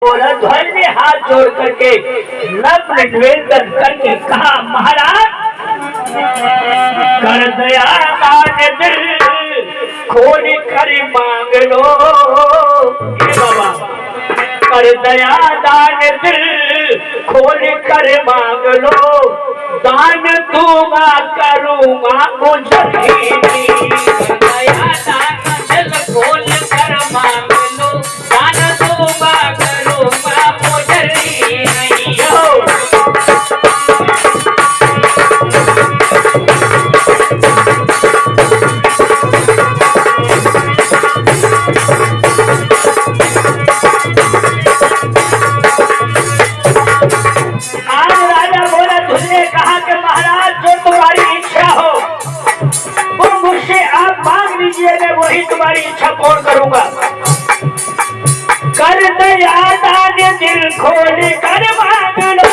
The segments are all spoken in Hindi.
ध्वज ने हाथ जोड़ करके नम्र निवेदन करके कहा, महाराज कर दया दान दिल खोल कर मांग लो। बाबा कर दया दान दिल खोल कर मांग लो, दान दूंगा करूंगा मुझे दया दान दिल खोल कर मांग लो, दान दूंगा करूंगा मुझे नहीं हो। वही तुम्हारी इच्छा पूर्ण करूंगा। कर दया दान दिल खोल कर मांग लो,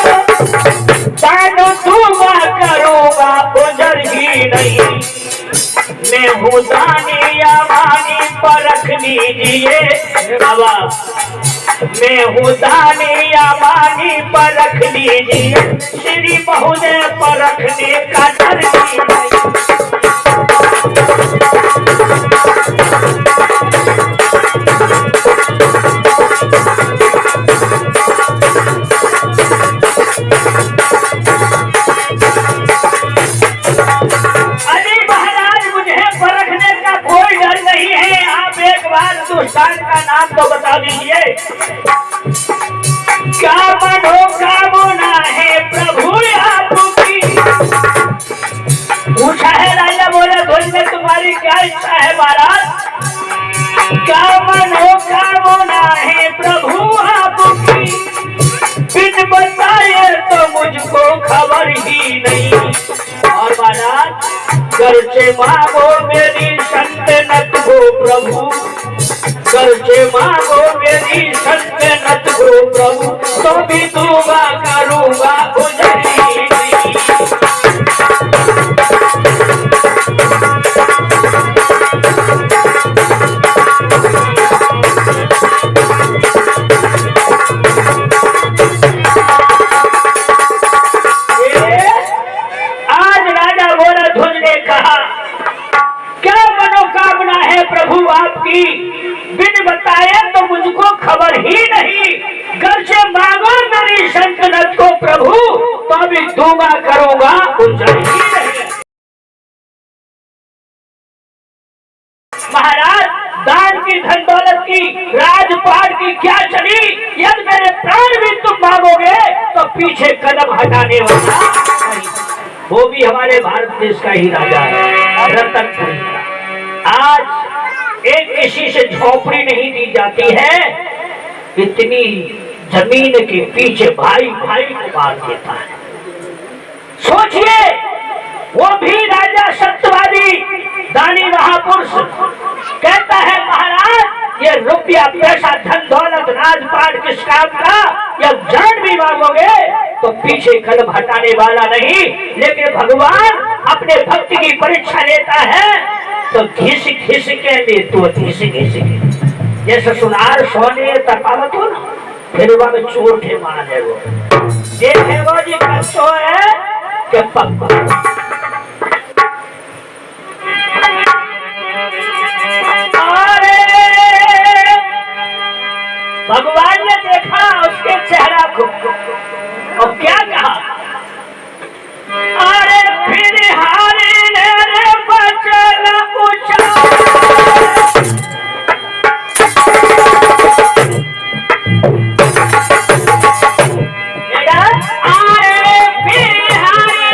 दान दूंगा करूंगा उजर ही नहीं। मैं हूँ दानी या मानी परख लीजिए बाबा, मैं हूँ दानी या मानी परख लीजिए, श्री महोदय परखने का डर नहीं। हिंदुस्तान का नाम तो बता दीजिए। क्या मनोकामना है प्रभु आपकी? पूछा है राजा, बोले ध्वज में तुम्हारी क्या इच्छा है महाराज? क्या मनोकामना है प्रभु आपकी? बिन बताए तो मुझको खबर ही नहीं। और महाराज घर से मांगो मेरी संतनत को प्रभु, कर से मांगो मेरी संतनत को प्रभु, तो भी दूंगा करूंगा गुजरी नहीं। आज राजा बोला ध्वज ने कहा, क्या मनोकामना है प्रभु आपकी? बिन बताए तो मुझको खबर ही नहीं। घर से मांगो मेरी संतनत को प्रभु, तो भी दूंगा करूंगा उजर ही नहीं। महाराज दान की, धन दौलत की, राजपाट की क्या चली? यदि मेरे प्राण भी तुम मांगोगे तो पीछे कदम हटाने वाला वो भी हमारे भारत देश का ही राजा है, रतन। आज एक किसी से झोपड़ी नहीं दी जाती है, इतनी जमीन के पीछे भाई भाई को मार देता है। सोचिए, वो भी राजा सत्यवादी दानी महापुरुष कहता है, महाराज ये रुपया पैसा धन दौलत राजपाट किस काम का? या जान भी मांगोगे तो पीछे कदम हटाने वाला नहीं। लेकिन भगवान अपने भक्त की परीक्षा लेता है तो घिस घिस के ले, तो घिस घिस के जैसे सुनार सोने तपावत हो ना, फिर वह चोर थे मान है वो देखे वो जी कच्चो है कि पक्का। भगवान ने देखा उसके चेहरा को और क्या कहा, अरे फिर हारे रे बचन पूछा। अरे फिर हारे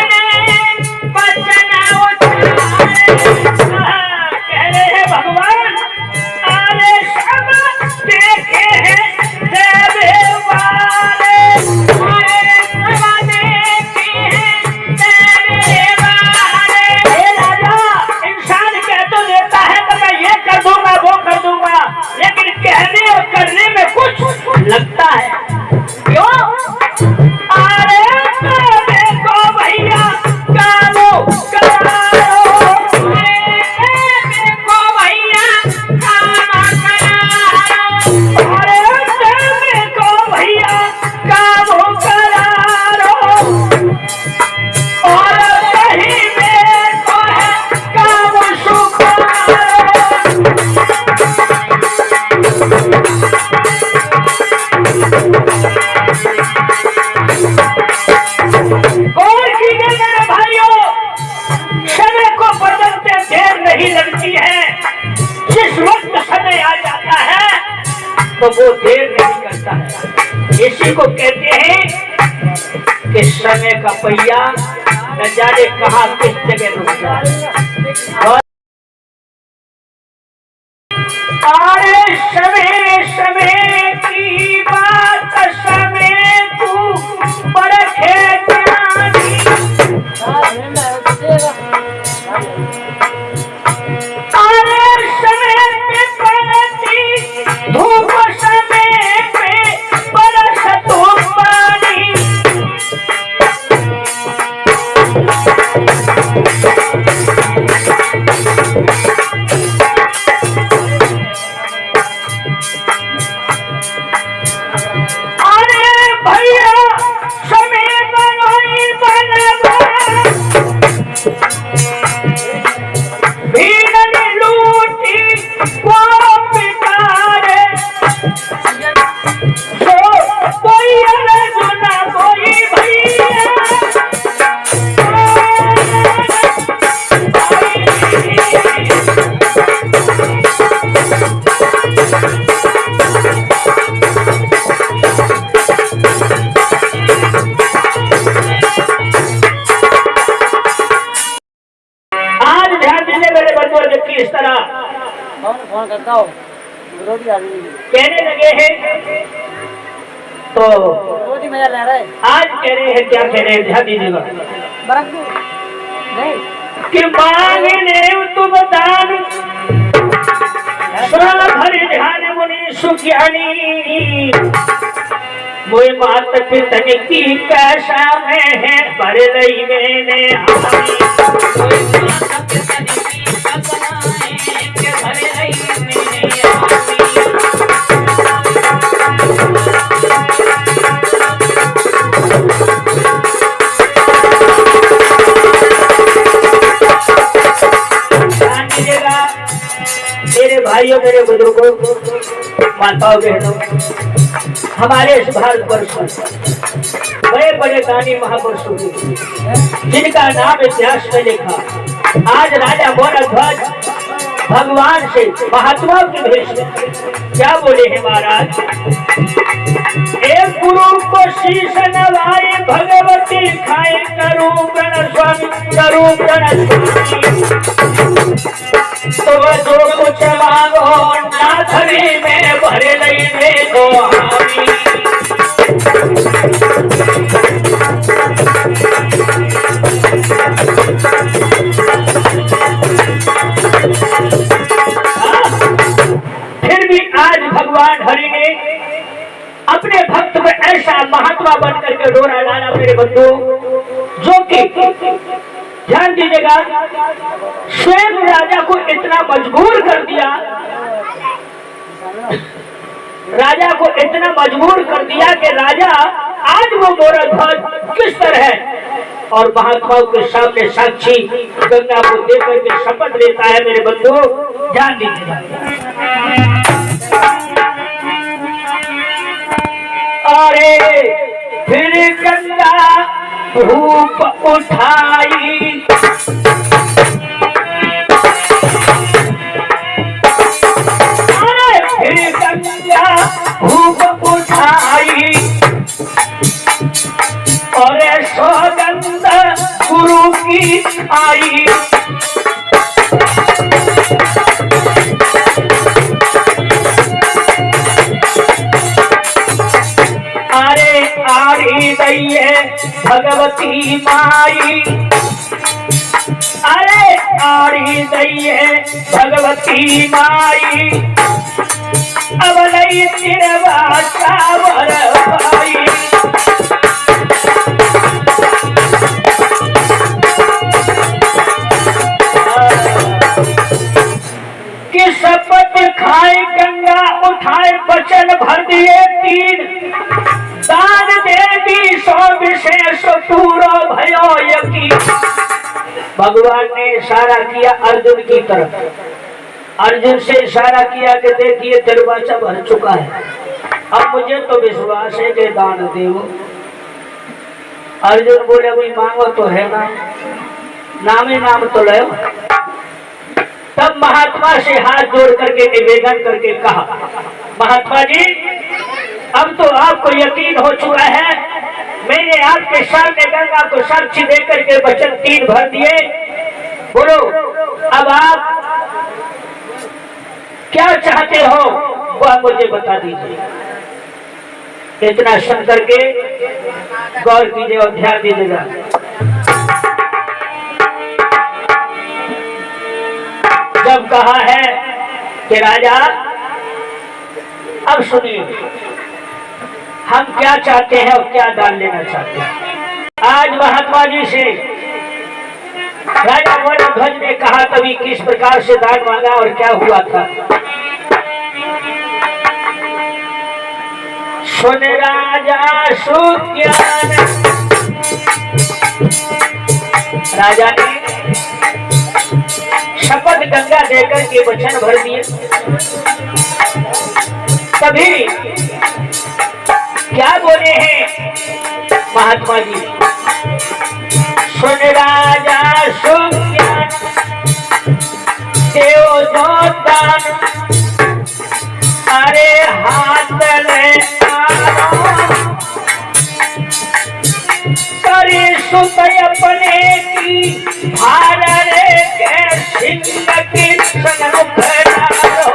इसी को कहते हैं कि समय का पहिया न जाने कहाँ किस जगह रुक जाए। अरे समय समय की बात समय तू परखे जानी। अरे समय पे पड़ती धूप समय पे बरस तो पानी। इस तरह कौन करता हो कहने लगे हैं तो मजा ले रहा है। आज कह रहे हैं, क्या कह रहे हैं, ध्यान दीजिएगा कि मांगने तुम दान भर ध्यान मुनि सुज्ञानी। मोए मात पितन की कैसा में है पर लई मैंने मेरे भाइयों, मेरे बुजुर्गों, माताओं, बहनों, हमारे इस भारतवर्ष में बड़े बड़े दानी महापुरुषों जिनका नाम इतिहास में लिखा। आज राजा भोरध्वज भगवान से महात्मा के भेष में क्या बोले हैं महाराज? एक गुरु को शीश नवाए भगवती खाए करूं प्रण स्वामी, करूं प्रण स्वामी। तो जो कुछ मांगो नाथरी में भरे नहीं में तो हामी। फिर भी आज भगवान हरि ने अपने भक्त में ऐसा महात्मा बनकर के डोरा डाला मेरे बंधु, जो कि ध्यान दीजिएगा स्वयं राजा को इतना मजबूर कर दिया, राजा को इतना मजबूर कर दिया कि राजा आज वो गोरखध्वज किस तरह है और महात्माओं के सामने साक्षी गंगा को देकर के शपथ लेता है। मेरे बंधु ध्यान दीजिएगा, अरे फिर गंगा धूप उठाई, अरे फिर गंगा धूप उठाई और सौगंध गुरु की आई। अरे आड़ी दैये भगवती माई, अरे आड़ी दैये भगवती माई, अब लई तिरवा चावर भाई। कि शपथ खाए गंगा उठाए वचन भर दिए तीन, दान देवी सौ विशेष पूरा भयो यकीन। भगवान ने इशारा किया अर्जुन की तरफ, अर्जुन से इशारा किया कि देखिए दरवाजा भर चुका है, अब मुझे तो विश्वास है कि दान देव। अर्जुन बोले भाई मांगो तो है ना, नामे नाम तो लो। तब महात्मा से हाथ जोड़ करके निवेदन करके कहा, महात्मा जी अब तो आपको यकीन हो चुका है, मैंने आपके सामने गंगा को साक्षी देकर के वचन 3 भर दिए। बोलो अब आप क्या चाहते हो वह मुझे बता दीजिए। इतना सुन करके गौर कीजिए और ध्यान दीजिएगा। जब कहा है कि राजा अब सुनिए, हम क्या चाहते हैं और क्या दान लेना चाहते हैं। आज महात्मा जी से राजा वनध्वज ने कहा तभी किस प्रकार से दान मांगा और क्या हुआ था। सुन राजा सुज्ञान, राजा ने शपथ गंगा देकर के वचन भर दिए। तभी क्या बोले हैं महात्मा जी, सुन राजा सुज्ञान देव जो दान, अरे हाथ ले करे सुत अपने की भार रे के सिंह की संग भरारो।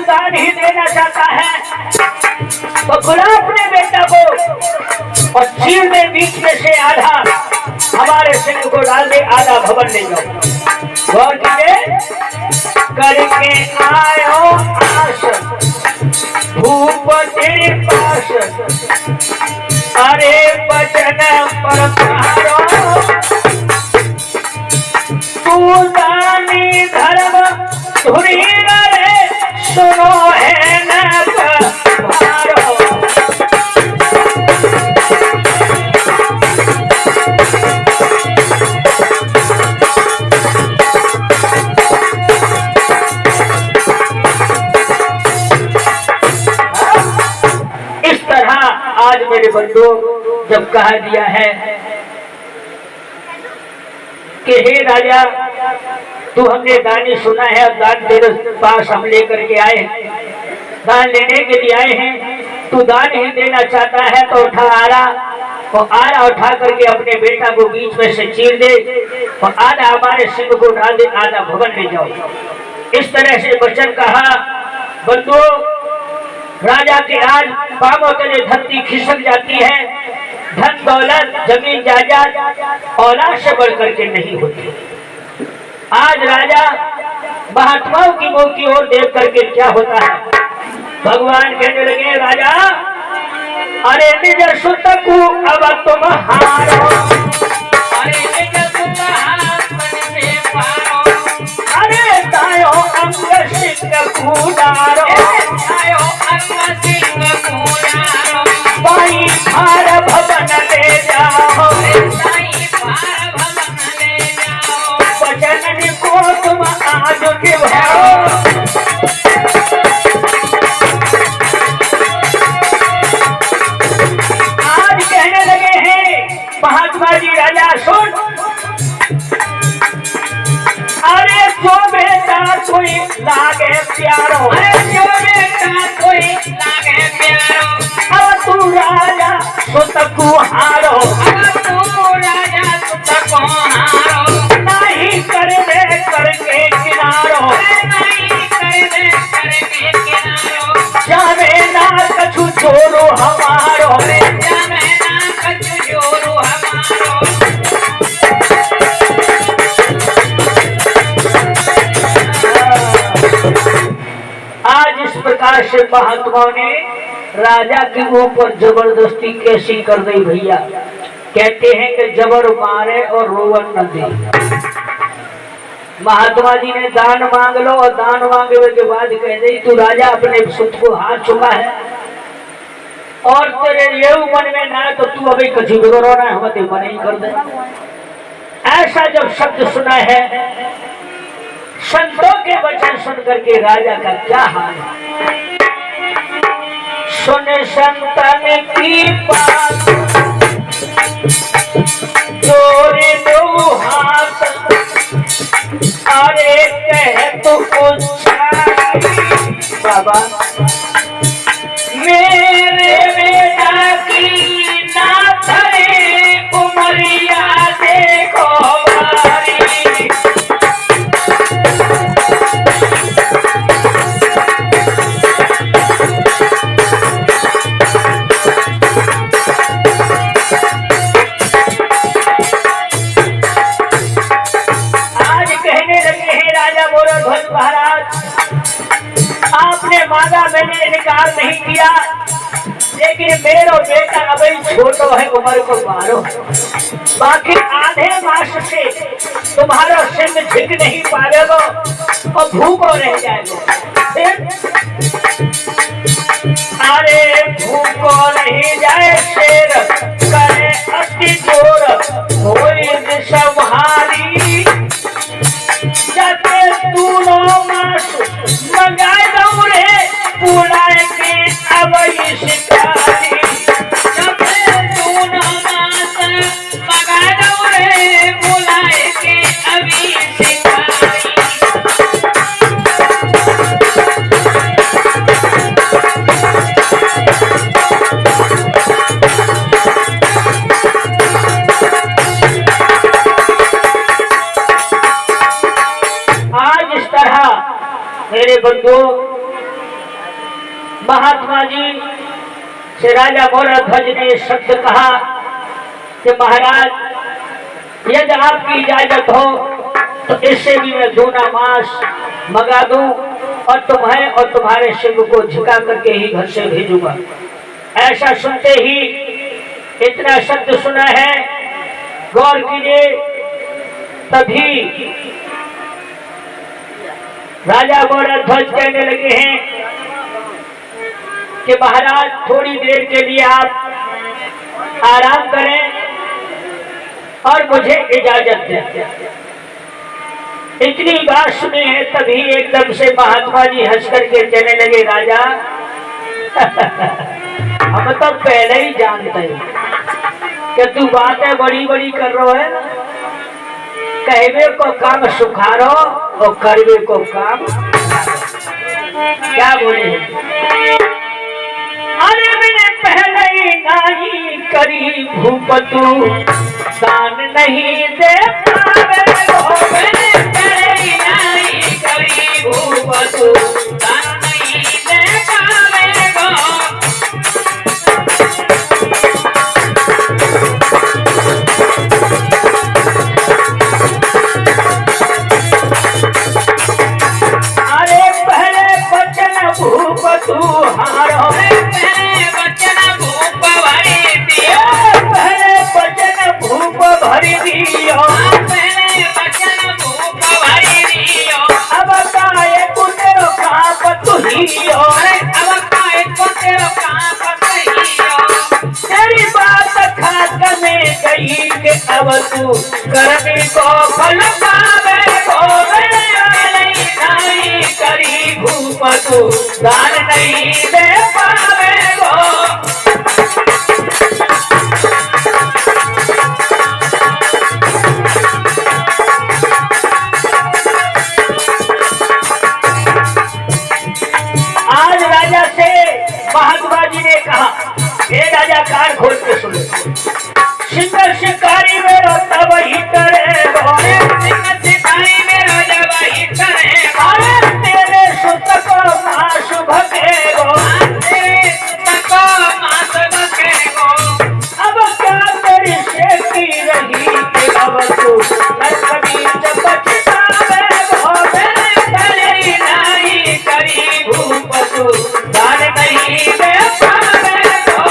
दान ही देना चाहता है तो खुला अपने बेटा को और चीर दे, बीच में से आधा हमारे सिंह को डाल दे, आधा भवन ले जाओ। गौर कीजिए, करके आयो आश भूप तेरे पास, अरे बचन पर पहाड़ो तू दानी धर्म धुरी रे सुनो है न भारो। इस तरह आज मेरे बंधु जब कहा दिया है कि हे राजा तू हमने दानी सुना है और दान तेरे पास हम लेकर के आए, दान लेने के लिए आए हैं। तू दान ही देना चाहता है तो उठा आरा, और आरा उठा करके अपने बेटा को बीच में से चीर दे और आधा हमारे सिंह को डाल दे, आधा भवन ले जाओ। इस तरह से वचन कहा। बंधु राजा के आज पांवों तले धरती खिसक जाती है। धन दौलत जमीन जायदाद औलाद से बढ़ करके नहीं होती। आज राजा महात्माओं की मुंह की ओर देख करके क्या होता है, भगवान कहने लगे राजा अरे निज सुत को अब तुम हारो, अरे निज सुत हाथ से पारो, अरे तायो अंग सिंह कूडारो, तायो अंग सिंह कूडारो, भाई भार भवन ले जाओ, भाई भार भवन ले जाओ, वचन को तुम आज निभाओ। आज कहने लगे हैं महात्मा जी राजा सुन, अरे जो बेटा कोई लागे प्यारो, अरे जो बेटा कोई लागे प्यारो, अब तू राजा सुत को हारो, अब तू राजा सुत को हारो, नहीं कर दे करके किनारो, नहीं कर दे करके किनारो, जावे ना कछु जोरो हमारो, जावे ना कछु जोरो हमारो। आज इस प्रकार से महात्माओं ने राजा के ऊपर जबरदस्ती कैसी कर दी भैया। कहते हैं कि जबर मारे और रोवन न दे। महात्मा जी ने दान मांग लो और दान मांगने के बाद कह दे तू राजा अपने सुख को हार चुका है और तेरे ये मन में ना तो तू अभी कभी रोना है, हम ते मन ही कर दे। ऐसा जब शब्द सुना है, संतों के वचन सुन करके राजा का क्या हाल है। सुन संतन की बात जोड़े दो हाथ अरे कह तो कुछ बाबा मेरे बेटा की ना धरे उमरिया देखो बारी आपने मांगा मैंने इनकार नहीं किया लेकिन मेरा बेटा अभी छोटो है उम्र को 12 बाकी आधे मास से तुम्हारा सिंह झिक नहीं पाएगा और भूखो रह जाएगा अरे भूखो नहीं जाए शेर करे अति जोर होई दिशा जाते तूनो मास मंगाए दौड़े बुलाए के अब शिकारी जाते तूनो मास मंगाए दौड़े बुलाए के अभी शिकारी मेरे बंधु महात्मा जी से राजा मोरध्वज ने शब्द कहा कि महाराज यदि आपकी इजाजत हो तो इससे भी मैं दूना मांस मंगा दूं और तुम्हें और तुम्हारे सिंह को झुका करके ही घर से भेजूंगा। ऐसा सुनते ही इतना शब्द सुना है गौर कीजिए तभी राजा मोरध्वज कहने लगे हैं कि महाराज थोड़ी देर के लिए आप आराम करें और मुझे इजाजत दें। इतनी बात सुनी है तभी एकदम से महात्मा जी हंस करके कहने लगे राजा हम तो पहले ही जानते हैं कि तू बातें बड़ी बड़ी कर रहा है कहवे को काम सुखारो और करवे को काम क्या बोले अरे मैंने पहले ही नहीं करी भूपतु दान नहीं दे पावे मैंने पहले ही नहीं करी भूपतु दान नहीं दे पावे गो भूपतु हारो पहले बचन भूप भरी दियो पहले बचन भूप भरी दियो पहले बचन भूप भरी दियो अब काए कुतेरो काप तुहियो अब काए कुतेरो काप तुहियो तेरी बात खाक में गई के अब तू करने को फल पावे को नहीं करी भूपतु दान नहीं दे पावे गो आज राजा से महात्मा जी ने कहा हे राजा कान खोल के सुनो सिंह शिकारी में रोता वही करे गो सिंह शिकारी में रोता वही करे अरे तेरे सुत को मास भगेगो तेरे सुत को मास भगेगो अब क्या तेरी शेखी रही कि अब तू कभी बचतावे गो मैंने पहले नहीं करी भूपतु दान नहीं दे पावे गो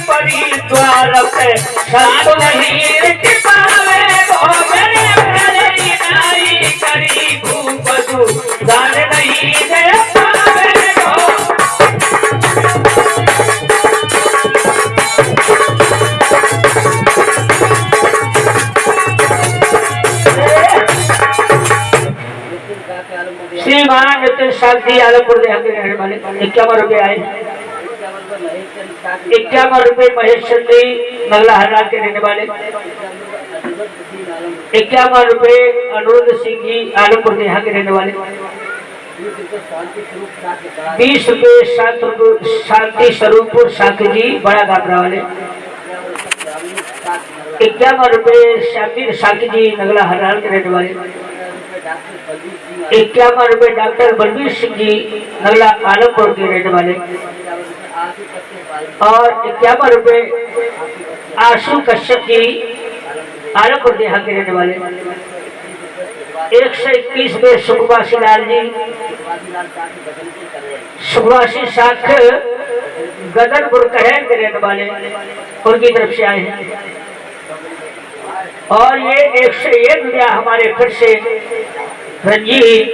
परी द्वार पे संत नहीं टिपावे गो मेरे प्यारे नारी करी भूप दू दान नहीं दे पावे गो। श्रीमान नितिन शांति आलमपुर देहात के रहने वाले 51 रुपए आए। 51 रुपए महेश चंदी नगला हरनाथ के रहने वाले। 51 रुपए अनुरुद्ध सिंह जी आलमपुर देहात के रहने वाले। 20 रुपए शांति स्वरूपपुर साकी जी बड़ा गाबरा वाले। 51 रुपए शांति साकी जी नगला हरनाथ के रहने वाले। 51 रुपए डॉक्टर बलबीर सिंह जी नगला आलमपुर के रहने वाले। और 51 रुपए आशु कश्यप जी आलमपुर देहात के रहने वाले। 121 रुपए सुखवासी लाल जी सुखवासी साख गदरपुर कहन के रहने वाले, उनकी तरफ से आए हैं। और ये 101 रुपया हमारे फिर से रंजीत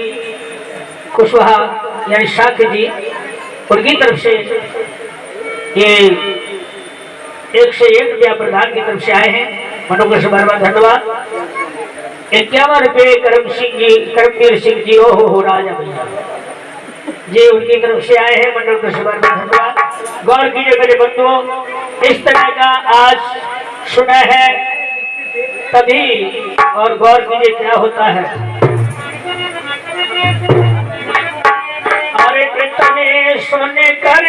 कुशवाहा यानी साख जी, उनकी तरफ से ये 101 रुपया प्रधान की तरफ से आए हैं। मनोकर से बार बार धन्यवाद। 51 रुपये करमवीर सिंह जी हो राजा भैया जी, उनकी तरफ से आए हैं। मनोकर से बार बार धन्यवाद। गौर कीजिए मेरे बंधुओं, इस तरह का आज सुना है तभी, और गौर कीजिए क्या होता है। अरे कितने सोने कर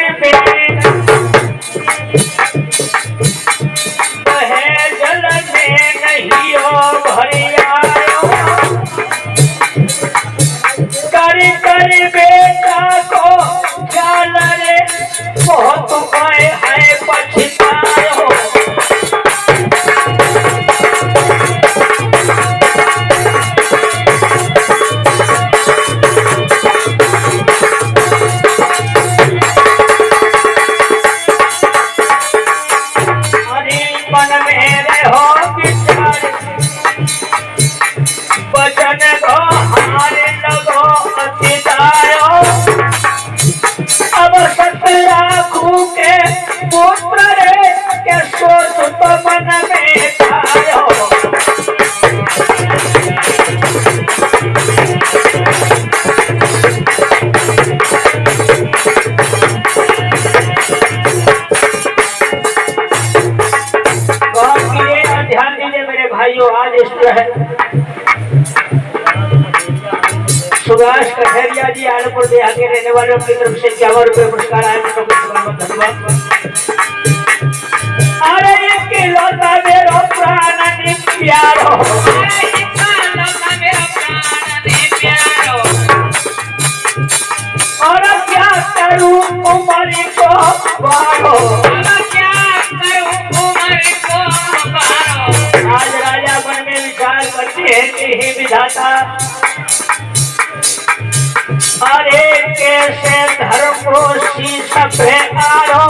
है जल में नहीं हो भरिया कर बेटा को ख्याल रे बहुत पाए है पछताए हो। अब सतराखू के पुत्र रे के सोच तो मन में आयो। ध्यान दीजिए मेरे भाइयों, आज इस तरह सुभाष कठरिया जी आलमपुर देहात के रहने वाले, अपनी तरफ से 51 रुपये पुरस्कार आए। धन्यवाद। अरे एक लौटा मेरा प्राण प्यारो, और क्या करूं उम्र को बारो, आज राजा मन में विचार करते हैं कि हे विधाता, अरे कैसे धर्म को शीशा पे आरो,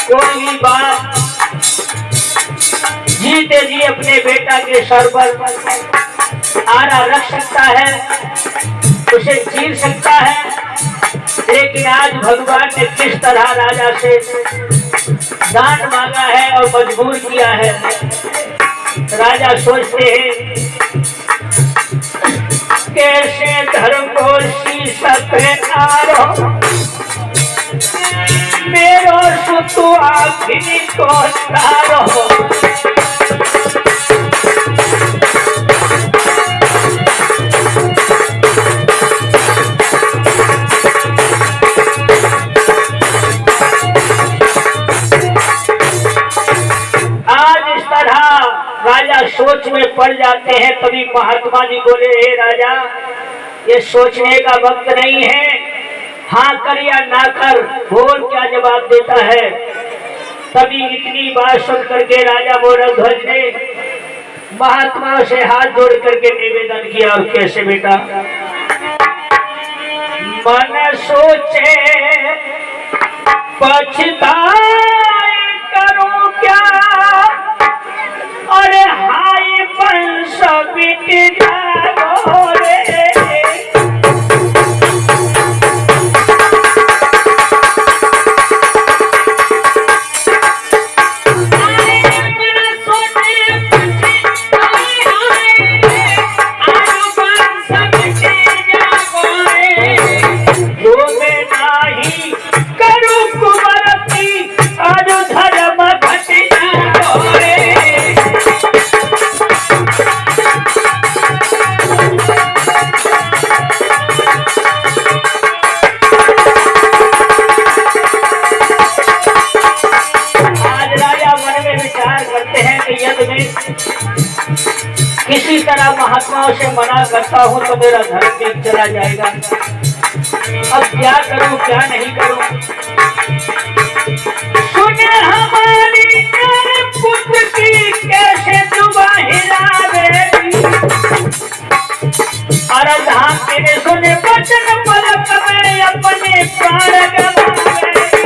कोई बात जीते जी अपने बेटा के सर पर आरा रख सकता है, उसे चीर सकता है, लेकिन आज भगवान ने किस तरह राजा से दान मांगा है और मजबूर किया है। राजा सोचते हैं कैसे धर्म को शीशा पे आरो, मेरो सुतु आखिरी को तारो। आज इस तरह राजा सोच में पड़ जाते हैं। तभी महात्मा जी बोले, हे राजा, ये सोचने का वक्त नहीं है, हाँ कर या ना कर, बोल क्या जवाब देता है। तभी इतनी बात सुन करके राजा मोरध्वज ने महात्मा से हाथ जोड़ करके निवेदन किया। और कैसे बेटा, मन सोचे पछता महात्माओं से मना करता हूँ तो मेरा धर्म भी चला जाएगा। अब क्या करूं क्या नहीं करूं। सुने हमारी प्यारे पुत्र की कैसे दुबाहिरा बेटी, अरे धाम तेरे सुने बचन पलक में अपने प्राण गवा बेटी।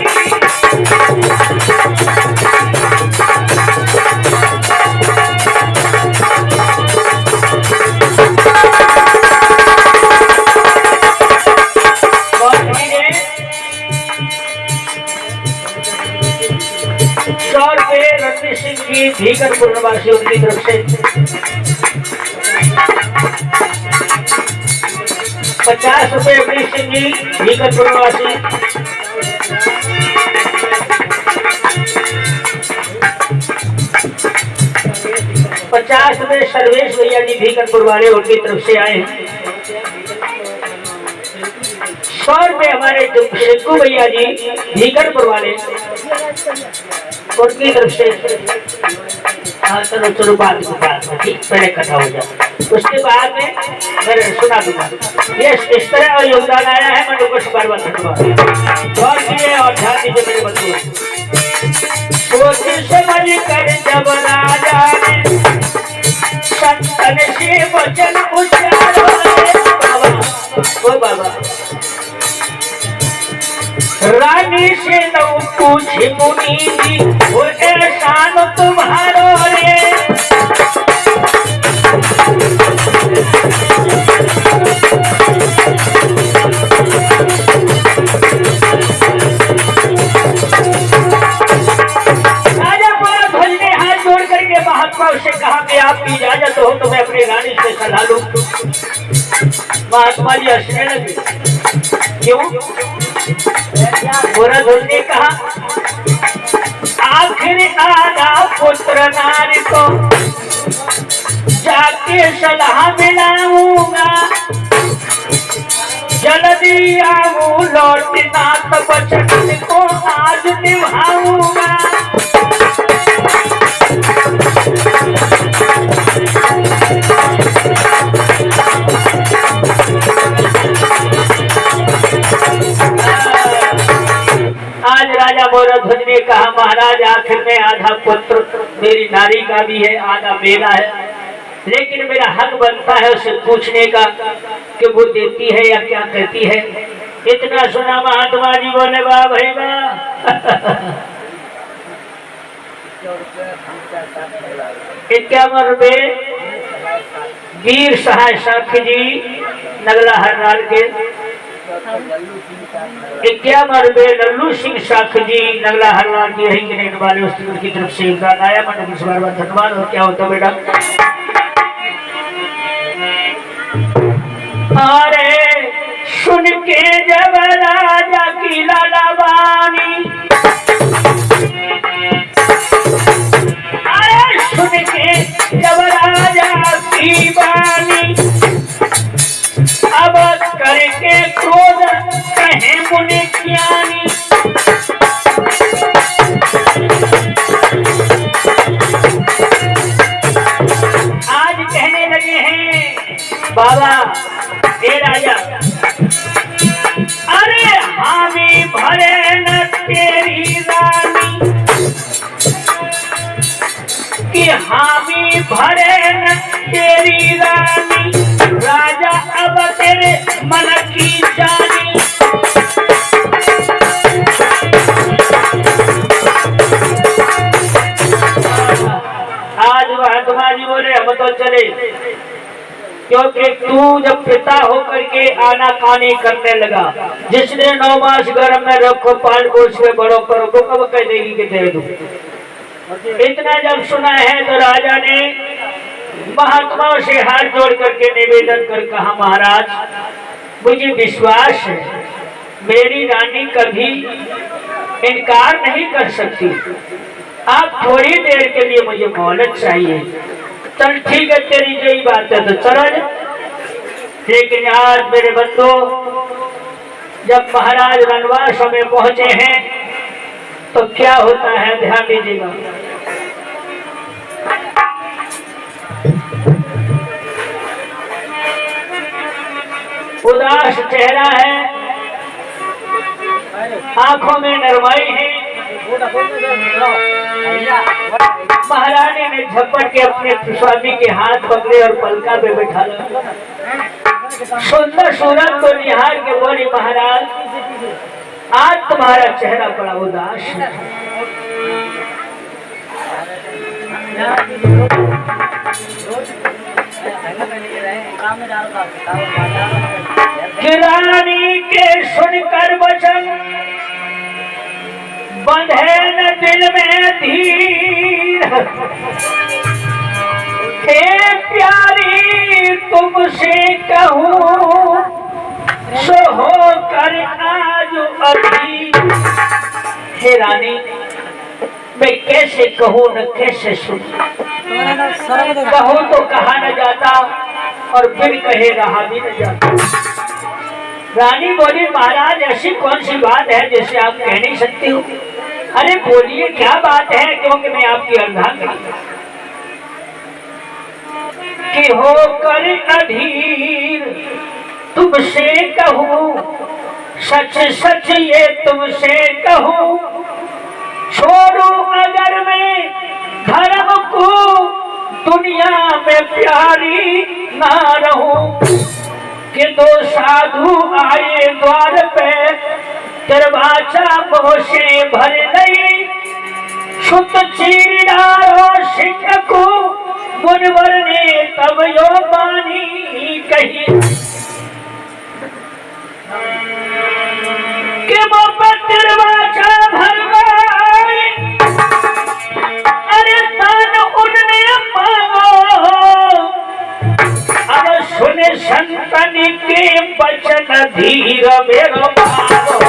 रणवीर सिंह की भीकर पूर्णवासी उनकी तरफ से 50 रुपए रणवीर सिंह जी भीकर पूर्णवासी। 50 रुपए सर्वेश भैया जी भीकरपुर वाले उनकी तरफ से आए हैं। 100 रुपए हमारे शिक्कू भैया जी भीकरपुर वाले उनकी तरफ से। चलो चलो बाद में ठीक पहले कथा हो जाए, उसके बाद में मैं सुना दूंगा। ये इस तरह और योगदान आया है मैं लोगों से बार बार धन्यवाद और ध्यान दीजिए मेरे बंधुओं। सोच समझ कर जब राजा ने संतन से वचन उच्चारो, बाबा बाबा रानी से न पूछे मुनि जी वो एहसान तुम्हारो रे। महात्मा से कहा कि आपकी इजाजत हो तो मैं अपनी रानी से सलाह लूं। महात्मा जी हंसने लगे, क्यों? गोरधन ने कहा आखिर आधा पुत्र नारी को जाके सलाह मिलाऊंगा, जल्दी आऊं लौटना तो वचन को आज निभाऊंगा। आज राजा गोरध्वज ने कहा महाराज आखिर में आधा पुत्र मेरी नारी का भी है आधा मेरा है, लेकिन मेरा हक बनता है उसे पूछने का कि वो देती है या क्या करती है। इतना सुना महात्मा जी बोले वाह भाई वाह। 51 रुपए वीर सहाय साखी जी नगला हरनाल के। 51 रुपए लल्लू सिंह साखी जी नगला हरनाल की रही वाले उसकी तरफ से योगदान आया। मैंने इस बार धन्यवाद। और क्या होता बेटा? अरे सुन के जब राजा की लालावानी, सुन के जब राजा की वाणी, अब करके क्रोध कहे मुनि ज्ञानी। आज कहने लगे हैं बाबा ए राजा, अरे हामी भरे न तेरी रानी कि हामी भरे न तेरी रानी, राजा अब तेरे मन की जानी। आज महात्मा जी बोले हम तो चले, क्योंकि तू जब पिता होकर के आना कानी करने लगा, जिसने 9 मास गर्भ में रखो पाल को उसके बड़ों करो तो कब कह देगी कि दे दूं। इतना जब सुना है तो राजा ने महात्माओं से हाथ जोड़ करके निवेदन कर कहा महाराज मुझे विश्वास है मेरी रानी कभी इनकार नहीं कर सकती, आप थोड़ी देर के लिए मुझे मोहलत चाहिए। चल ठीक है तेरी यही बात है तो चलो। लेकिन आज मेरे बंधु जब महाराज वनवास में पहुंचे हैं तो क्या होता है ध्यान दीजिएगा। उदास चेहरा है, आंखों में नरमाई है। महारानी ने झपट के अपने स्वामी के हाथ पकड़े और पलका पे बैठा लिया। सुंदर सूरत को निहार के बोली, महाराज आज तुम्हारा चेहरा बड़ा उदास है। रानी के सुनकर वचन बंधे न दिल में धीर, हे प्यारी तुमसे कहूँ सो हो कर आज अभी। हे रानी मैं कैसे कहूँ न कैसे सुनूं, कहूँ तो कहा न जाता और फिर कहे रहा भी न जाता। रानी बोली, महाराज ऐसी कौन सी बात है जिसे आप कह नहीं सकते हो? अरे बोलिए क्या बात है, क्योंकि मैं आपकी अर्धांगिनी कि होकर अधीर तुमसे कहूँ, सच सच ये तुमसे कहूँ, छोड़ू अगर मैं धर्म को दुनिया में प्यारी ना रहूं, कि दो साधु आए द्वार पे दरवाजा मोसे भर गई, सुत चीरारो सिंह को मुनवर ने तब यो बानी कही, कि वो दरवाजा भर गई, अरे तान उनने मांगो, अब सुने संतन के बचन धीर मेरो मारो।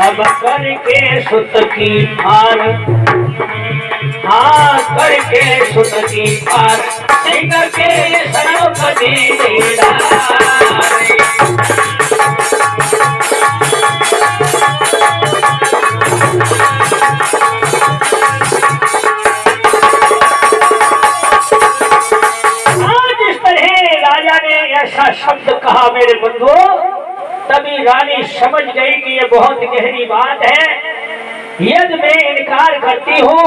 अब करके सुत की पार, हाँ करके सुत की पार, सिंह के सरपति आज इस तरह राजा ने ऐसा शब्द कहा मेरे बंधुओं, तभी रानी समझ गई कि ये बहुत गहरी बात है। यदि मैं इनकार करती हूँ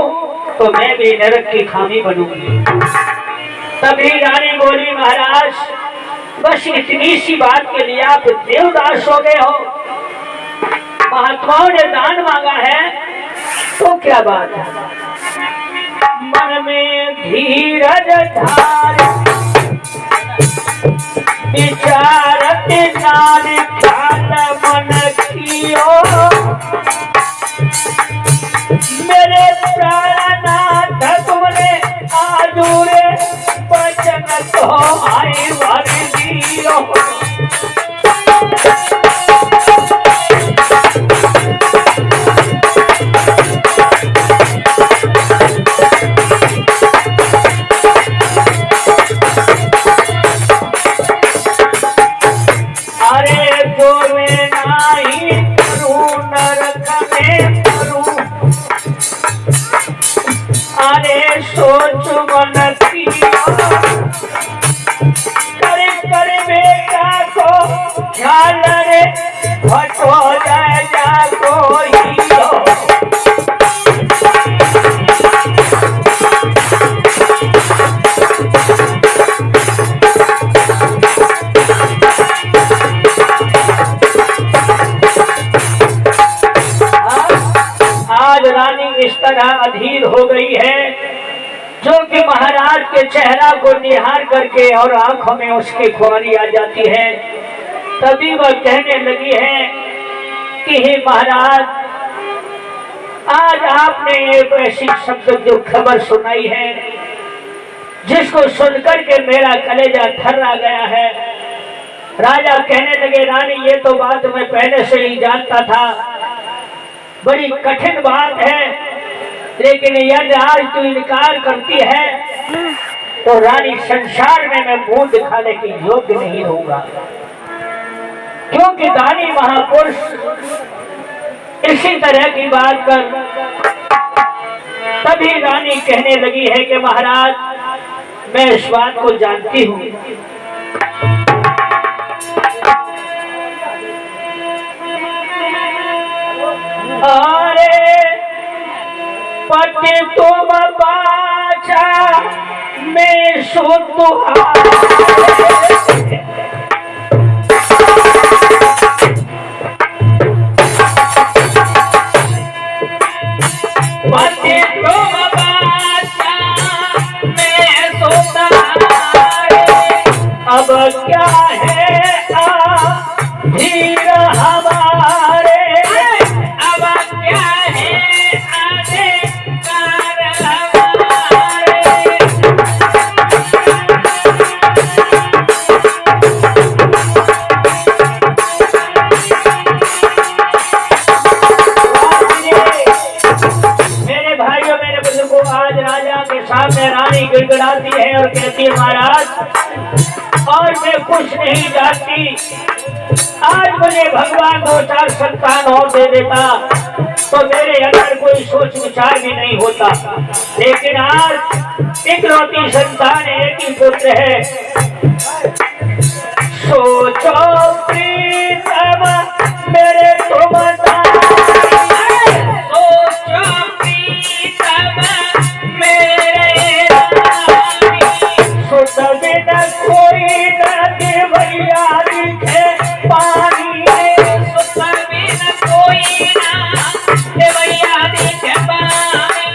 तो मैं भी नरक की खामी बनूंगी। तभी रानी बोली, महाराज बस इतनी सी बात के लिए आप इतने उदास हो गए हो? महात्माओं ने दान मांगा है तो क्या बात है? मन में धीरज धार विचारत नारी ख्याल मन कियो, मेरे प्राणनाथ तुमने आजुरे वचन तो आई भर दियो। सोच मन करे करे बेटा को ख्याल रे हटो जाए जा कोई आज रानी इस तरह अधीर हो गई है जो कि महाराज के चेहरा को निहार करके और आंखों में उसकी खुमारी आ जाती है। तभी वह कहने लगी है कि हे महाराज, आज आपने एक ऐसी शब्द जो खबर सुनाई है, जिसको सुनकर के मेरा कलेजा थर्रा गया है। राजा कहने लगे, रानी ये तो बात मैं पहले से ही जानता था, बड़ी कठिन बात है, लेकिन यदि आज तू इनकार करती है तो रानी संसार में मैं मुंह दिखाने के योग्य नहीं होगा। क्योंकि दानी महापुरुष इसी तरह की बात कर तभी रानी कहने लगी है कि महाराज मैं इस बात को जानती हूँ, अरे पति तुम बाचा मैं सुतुहारे, पति तुम बाचा मैं सुतुहारे, अब क्या है धीर हमारे, सामने रानी गिड़गिड़ाती है और कहती है, महाराज और मैं कुछ नहीं जानती, आज मुझे भगवान 2-4 संतान और दे देता तो मेरे अंदर कोई सोच विचार भी नहीं होता, लेकिन आज इकलौती संतान एक ही पुत्र है। सोचो प्रीतम मेरे तुम कोई न देवैया दिखे पानी, कोई न देवैया दिखे पानी,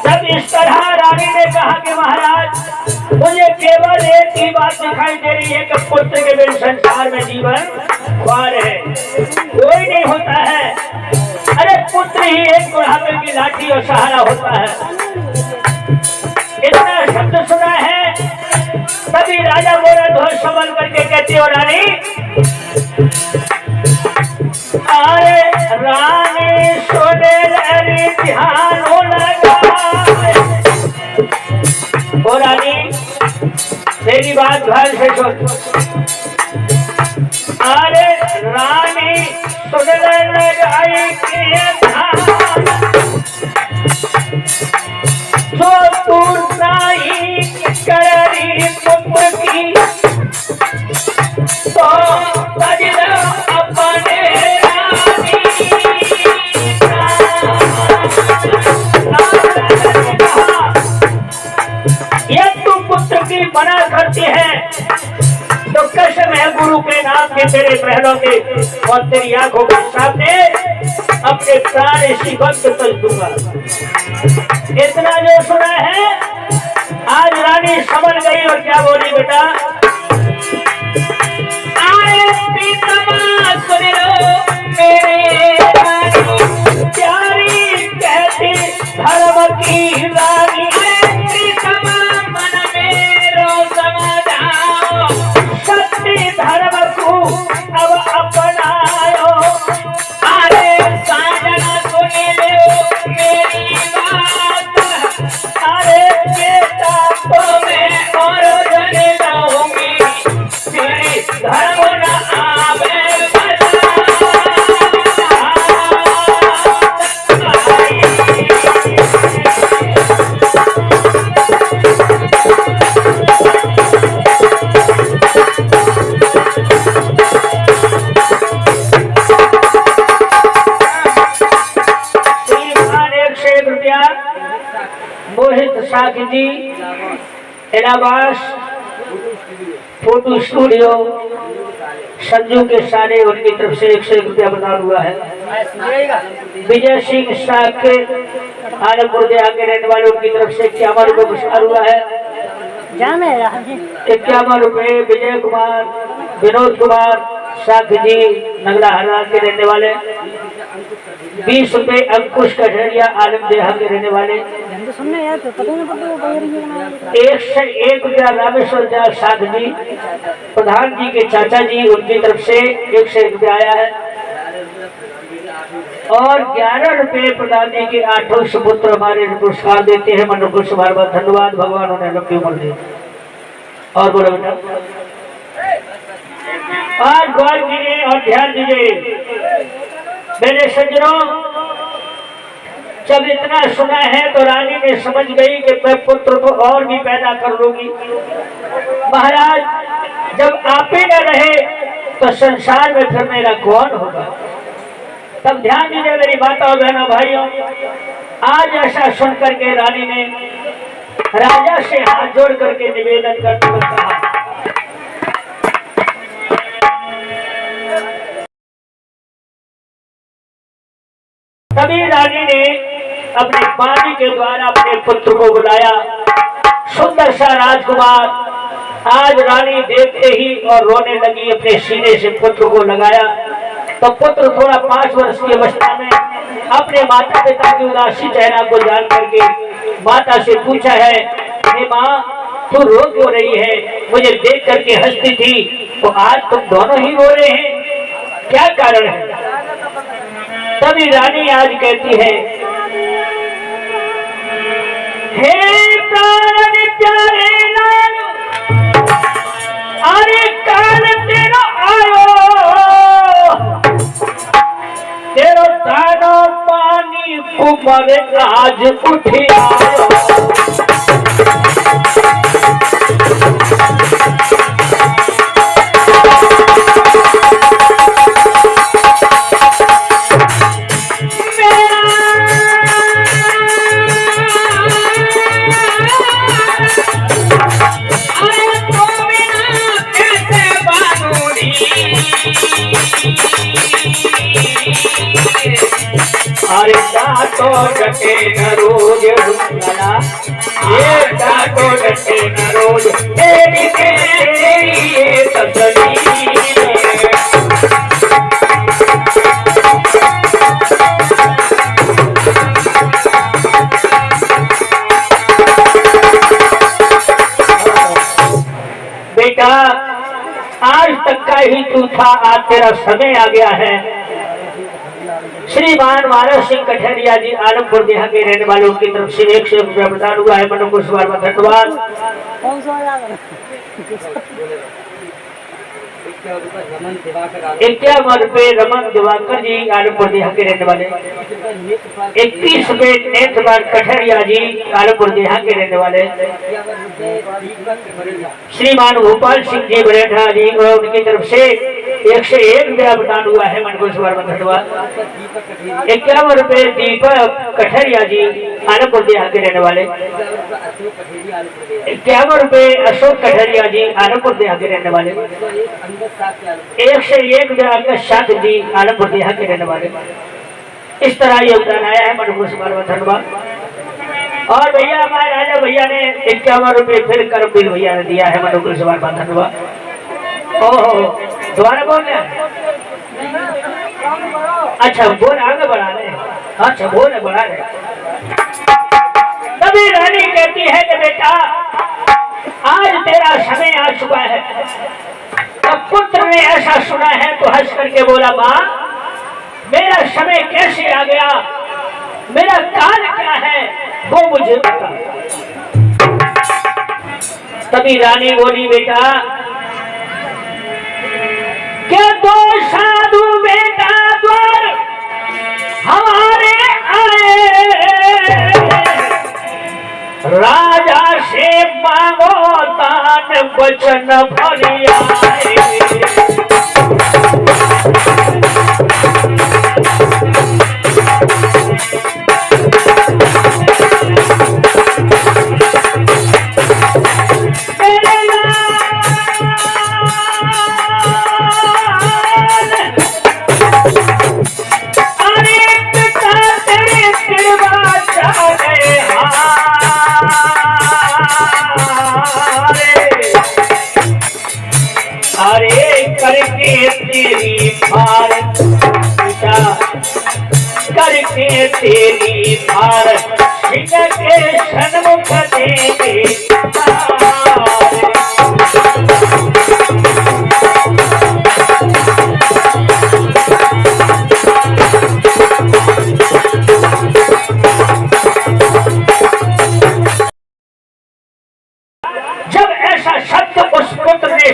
जब इस तरह रानी ने कहा कि महाराज मुझे केवल एक ही बात दिखाई दे रही है कि पुत्र के बिन संसार में जीवन ख्वार है, कोई नहीं होता है, अरे पुत्र ही एक बुढ़ापे की लाठी और सहारा होता है। इतना शब्द सुना है तभी राजा बोला ध्वज संभल करके कहती हो, रानी अरे रानी सोने ध्यान लगा, ओ रानी तेरी बात ध्यान से सुन, अरे रानी सुनने लगाई जो तू नहीं करी पुत्र की तो अपने यदि तू पुत्र की मना करती है तो कसम है गुरु के नाम के तेरे महलों के और तेरी आंखों के सामने अपने प्राण इसी वक्त तज दूंगा। इतना जो सुना है आज रानी समझ गई और क्या बोली, बेटा आए प्रीतमा सुन लो मेरे प्यारी कहती धर्म की रानी, धर्म को अब अपनायो, अरे साजना सुन लो मेरी बात, अरे बेटा तो मैं और जने जाऊंगी तेरी धर्म न आवे मोहित साकी जी इलाहाबाद फोटो स्टूडियो संजू के सारे उनकी तरफ से 101 रुपया प्रदान हुआ है। विजय सिंह साके आलमपुर के आगे रहने वालों की तरफ से 51 रुपये पुरस्कार हुआ है। क्या में रानी 51 रुपए विजय कुमार, विनोद कुमार साख जी नगला हरा के रहने वाले, 20 रुपए अंकुश कठरिया आलम देहा के रहने वाले, तो सुनने यार तो पता नहीं पड़ता वो बगैर ना 101 रुपया रामेश्वर जाल साख जी प्रधान जी के चाचा जी, उनकी तरफ से 101 रुपया आया है। और 11 रुपए प्रधान जी के 8 सुपुत्र हमारे पुरस्कार देते हैं। मन को बार बार धन्यवाद, भगवान उन्हें लंबी उम्र दे। और बोलो बेटा, आज गौर कीजिए और ध्यान दीजिए मेरे सज्जनों, जब इतना सुना है तो रानी ने समझ गई कि मैं पुत्र को और भी पैदा कर लूंगी। महाराज, जब आप ही न रहे तो संसार में फिर मेरा कौन होगा। तब ध्यान दीजिए मेरी माताओं बहनों भाइयों, आज ऐसा सुन करके रानी ने राजा से हाथ जोड़ करके निवेदन करते हुए कहा, तभी रानी ने अपने पानी के द्वारा अपने पुत्र को बुलाया। सुंदर सा राजकुमार आज रानी देखते ही और रोने लगी, अपने सीने से पुत्र को लगाया। तो पुत्र थोड़ा 5 वर्ष की अवस्था में अपने माता पिता की उदासी चेहरा को जान करके माता से पूछा है, माँ तू रो क्यों रही है, मुझे देख करके हंसती थी, तो आज तुम दोनों ही रो रहे हैं, क्या कारण है। तभी रानी आज कहती है, हे प्राण प्यारे लाल, अरे काल तेरा आयो, तेरो दाना पानी कुमार आज उठी आयो। अरे डाटो डटे न रोज रुंगला, ये डाटो डटे न रोज, तेरी तेरी ये तसली। बेटा, आज तक का ही तू था, आज तेरा समय आ गया है। श्रीमान मानव सिंह कठरिया जी आलमपुर देहा के रहने वाले, उनकी तरफ से 100 रुपया प्रदान हुआ है। मनो को सवाल में धन्यवाद। 51 रुपए रमन दिवाकर जी आलमपुर देहा के रहने वाले, 21 रुपए नेत्रपाल कठरिया जी आलमपुर देहा के रहने वाले, श्रीमान भोपाल सिंह जी बरेठा जी और उनकी तरफ से 101 रुपया प्रदान हुआ है। मन को सवाल में धन्यवाद। 51 रुपए दीपक कठरिया जी आलमपुर देहा के रहने वाले, 51 रुपए अशोक कठरिया जी आलमपुर देहा के रहने वाले, 101 रुपया साथ जी आलमपुर देहा के रहने वाले। इस तरह योगदान आया है। मन को सवाल में धन्यवाद। और भैया हमारे राजा भैया ने 51 रुपये फिर करमवीर भैया ने दिया है। मन को सवाल में धन्यवाद। ओहो, दोबारा बोलने, अच्छा बोल, आगे बढ़ा रहे, अच्छा बोल बढ़ा रहे। तभी रानी कहती है कि बेटा, आज तेरा समय आ चुका है। तब पुत्र ने ऐसा सुना है तो हंस करके बोला, माँ मेरा समय कैसे आ गया, मेरा काल क्या है वो मुझे बता। तभी रानी बोली, बेटा क्या दो साधु बेटा द्वार हमारे आए, राजा से मांगो दान वचन भरियाए। तेरी भारत सिंह के सन्मुख देंगे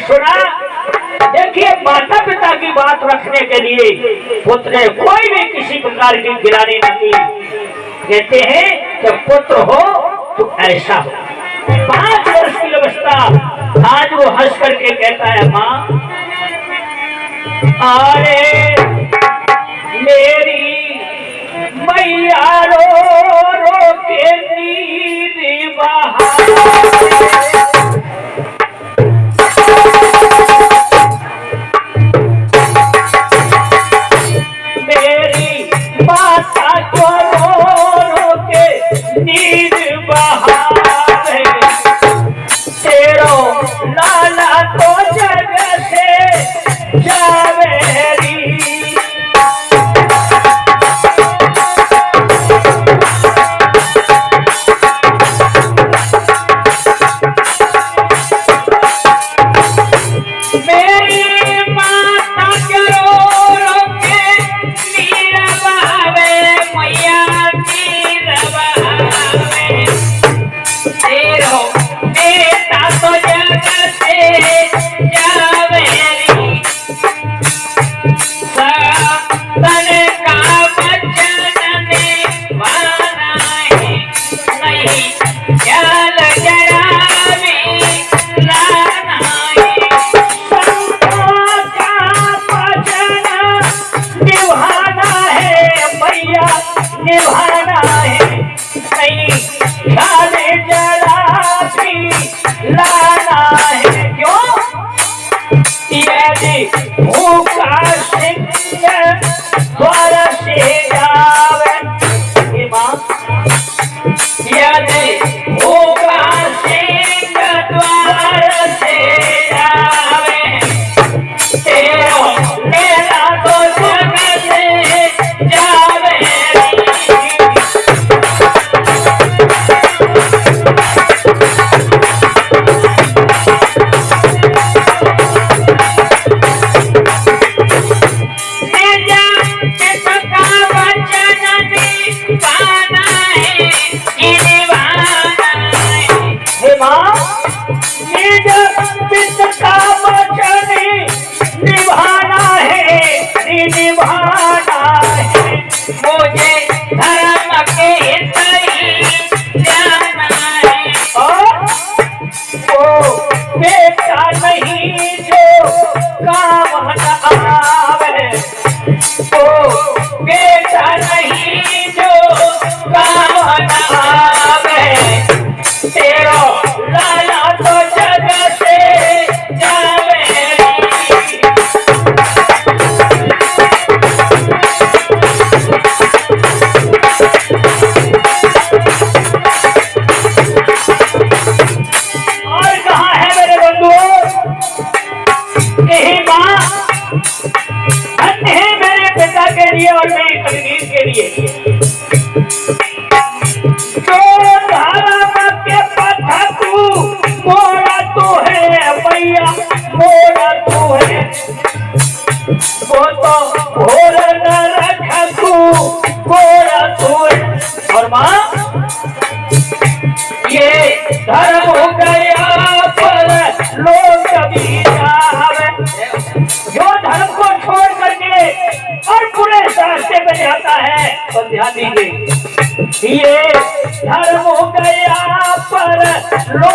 सुना। देखिए माता पिता की बात रखने के लिए पुत्र ने कोई भी किसी प्रकार की गिरानी न की। कहते हैं जब पुत्र हो तो ऐसा हो। 5 वर्ष की अवस्था आज वो हंस करके कहता है माँ अरे मेरी मैया रो रो के नींद बहा धर्म हो गया पर लोग कभी जावे। जो धर्म को छोड़ करके और पूरे रास्ते पे जाता है तो ध्यान दीजिए, ये धर्म हो गया पर लोग